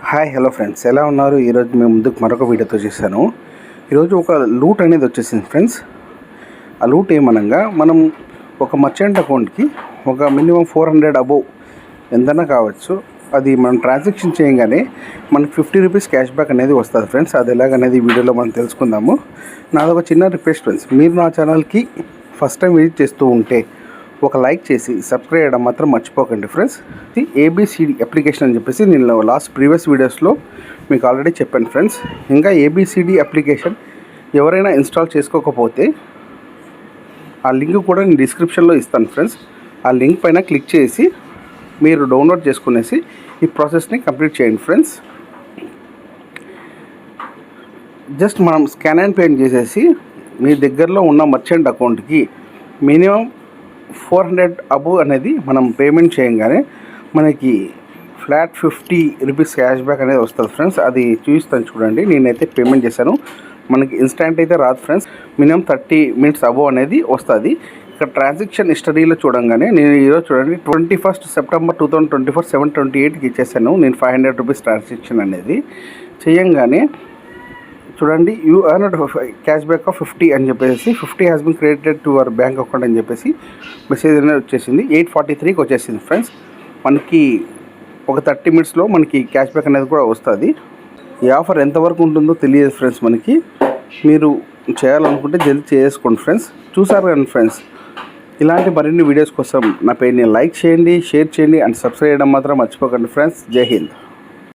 Hi hello friends, ఎలా ఉన్నారు? ఈరోజు మేము ముందుకు మరొక వీడియోతో చేశాను. ఈరోజు ఒక లూట్ అనేది వచ్చేసింది ఫ్రెండ్స్. ఆ లూట్ ఏమనగా, మనం ఒక మర్చెంట్ అకౌంట్కి ఒక మినిమం 400 అబోవ్ ఎంతైనా కావచ్చు, అది మనం ట్రాన్సాక్షన్ చేయగానే మనకి 50 రూపీస్ క్యాష్ బ్యాక్ అనేది వస్తుంది ఫ్రెండ్స్. అది ఎలాగనేది ఈ వీడియోలో మనం తెలుసుకుందాము. నాదొక చిన్న రిక్వెస్ట్ ఫ్రెండ్స్, మీరు నా ఛానల్కి ఫస్ట్ టైం విజిట్ చేస్తూ ఉంటే ఒక లైక్ చేసి సబ్స్క్రైబ్ చేయడం మాత్రం మర్చిపోకండి ఫ్రెండ్స్. ఇది ఏబిసిడి అప్లికేషన్ అని చెప్పేసి నేను ప్రీవియస్ వీడియోస్లో మీకు ఆల్రెడీ చెప్పాను ఫ్రెండ్స్. ఇంకా ఏబిసిడి అప్లికేషన్ ఎవరైనా ఇన్స్టాల్ చేసుకోకపోతే ఆ లింక్ కూడా నేను డిస్క్రిప్షన్లో ఇస్తాను ఫ్రెండ్స్. ఆ లింక్ పైన క్లిక్ చేసి మీరు డౌన్లోడ్ చేసుకునేసి ఈ ప్రాసెస్ని కంప్లీట్ చేయండి ఫ్రెండ్స్. జస్ట్ మనం స్కాన్ అండ్ పే చేసేసి మీ దగ్గరలో ఉన్న మర్చెంట్ అకౌంట్కి మినిమం 400 అబోవ్ అనేది మనం పేమెంట్ చేయగానే మనకి ఫ్లాట్ 50 రూపీస్ క్యాష్ బ్యాక్ అనేది వస్తుంది ఫ్రెండ్స్. అది చూపిస్తాను చూడండి. నేనైతే పేమెంట్ చేశాను. మనకి ఇన్స్టాంట్ అయితే రాదు ఫ్రెండ్స్, మినిమం 30 మినిట్స్ అబోవ్ అనేది వస్తుంది. ఇక్కడ ట్రాన్సాక్షన్ హిస్టరీలో చూడంగానే నేను ఈరోజు చూడండి 21 సెప్టెంబర్ 2024 7:28కి ఇచ్చేసాను నేను 500 రూపీస్ ట్రాన్సాక్షన్ అనేది చేయంగానే చూడండి, you earned cash back of 50 అని చెప్పేసి 50 has been credited to your bank account అని చెప్పేసి మెసేజ్ అనేది వచ్చేసింది. 8:43కి వచ్చేసింది ఫ్రెండ్స్. మనకి ఒక 30 మినిట్స్లో మనకి క్యాష్ బ్యాక్ అనేది కూడా వస్తుంది. ఈ ఆఫర్ ఎంతవరకు ఉంటుందో తెలియదు ఫ్రెండ్స్. మనకి మీరు చేయాలనుకుంటే జల్దీ చేసుకోండి ఫ్రెండ్స్. చూసారు కానీ ఫ్రెండ్స్, ఇలాంటి మరిన్ని వీడియోస్ కోసం నా పేజ్ని లైక్ చేయండి, షేర్ చేయండి అండ్ సబ్స్క్రైబ్ చేయడం మాత్రం మర్చిపోకండి ఫ్రెండ్స్. జై హింద్.